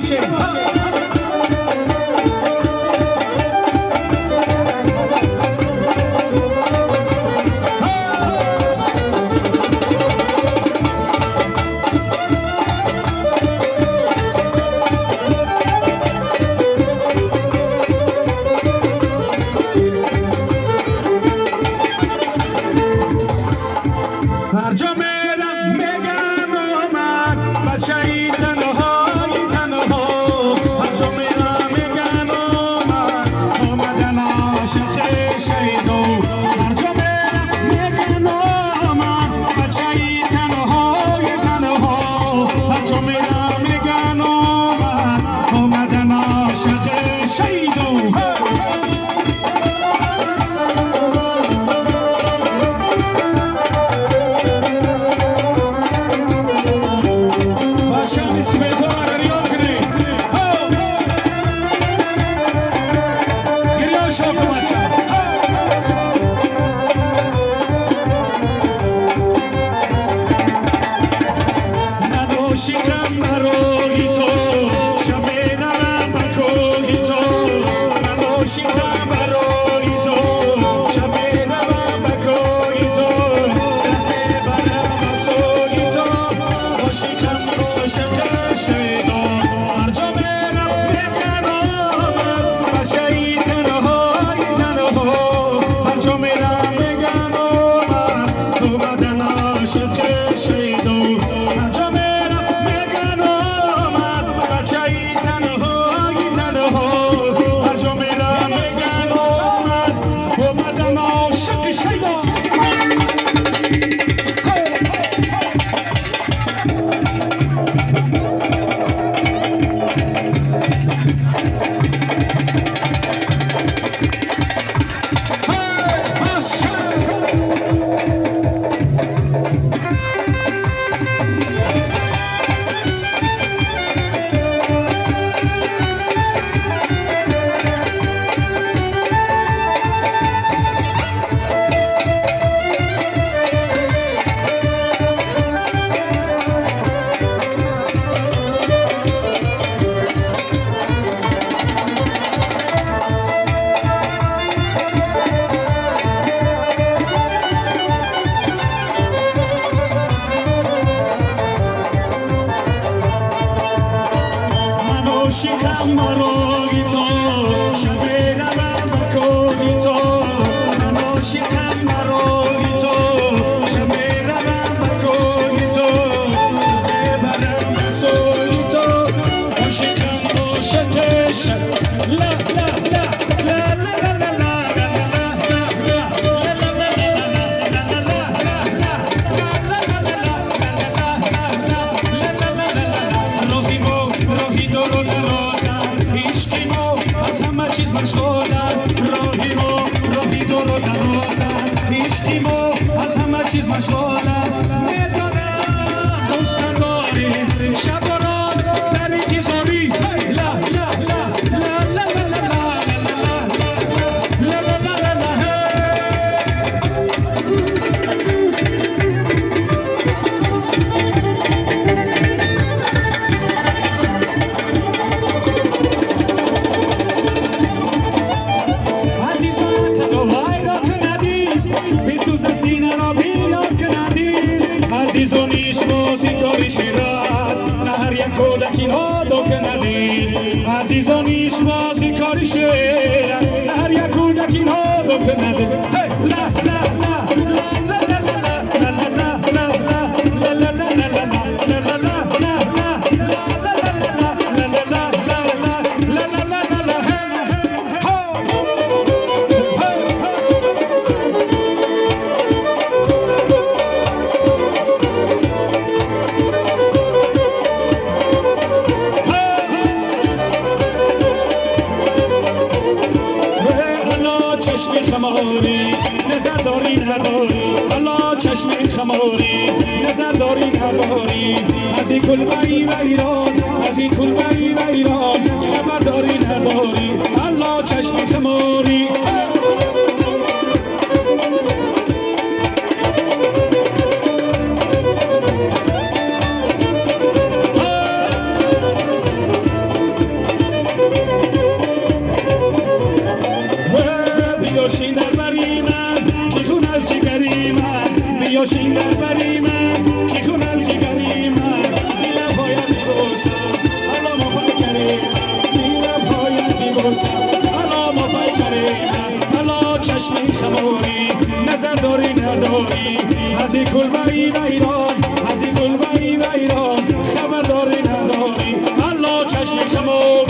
هر جا میرم میگن اومد بچه‌ای تنهایی تنها هر جا میرم میگن اومد اومدن عاشق شیدو هر جا میرم میگن اومد بچه‌ای تنهایی تنها هر جا میرم میگن اومد اومدن عاشق شیدو شکم برای تو شب نرم بکوی تو منو شکم برای تو شب نرم بکوی تو رهنه برم سوی تو با شکم عاشق شیدا هر جا برم میگن آمد بچه‌ای تنهایی تنها هر جا میرم میگن آمد اومدن عاشق شیدا هر جا شکم برای تو شب نرم بکوی تو منو شکم برای تو شب نرم بکوی تو ببرم سوی تو با شکم عاشق شد لا لا لا لا لا لا چیز مشغول است راهی دور و دراز است عشقی ما از همه چیز مشغول است میدانم دوست نداری شب و روز در انتظاری لا لا لا لا لا لا عزیزونیش بازی کاری شیراز نه هر یک کودکی نادو که ندید عزیزونیش بازی کاری شیراز نه هر یک کودکی نادو که ندید لا لا لا لا لا خماری نظر داری نداری الله چشم خماری نظر داری نداری از این کلبه‌ای و ایران از این کلبه‌ای و ایران خبر داری نداری الله چشم خماری این کلبه‌ای و ایران، از این کلبه‌ای و ایران خبرداری نداری الله چشم شما.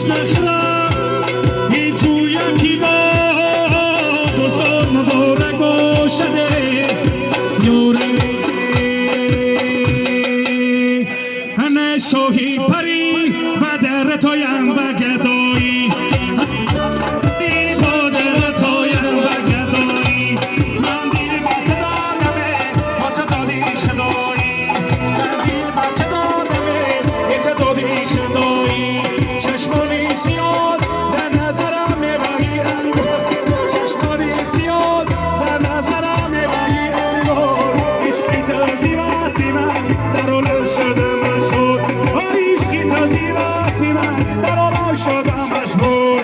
دوست نخرم این جویا کی با دوستان نداره گوشده یوره هنه شوهی پری و در تویم و گدایی با در تویم و گدایی من دیر بات دادمه بات دادی خدایی من دیر بات دادمه ایت دادی خدایی چشمانی سیاد در نظرم میبری انگار چشمانی سیاد در نظرم میبری انگار عشقی تازی واسی من در اول شده مشهور عشقی تازی واسی من در اول شده مشهور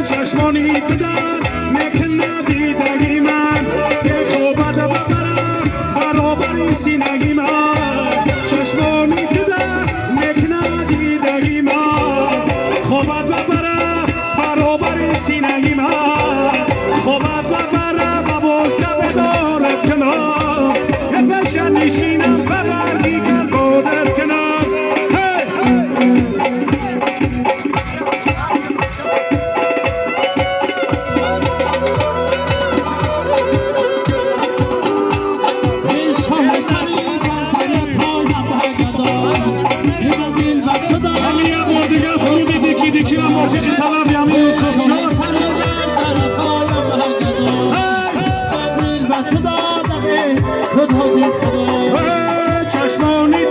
چشمانی پدر نکنه دیدگی من به خوبت ببرم برابر سینگی من چشمانی پدر نکنه دیدگی من خوبت ببرم برابر سینگی من خوبت ببرم و بوسه بدارد کنم یه پشن نشینم ببر دیگر بودت کنم چشمانی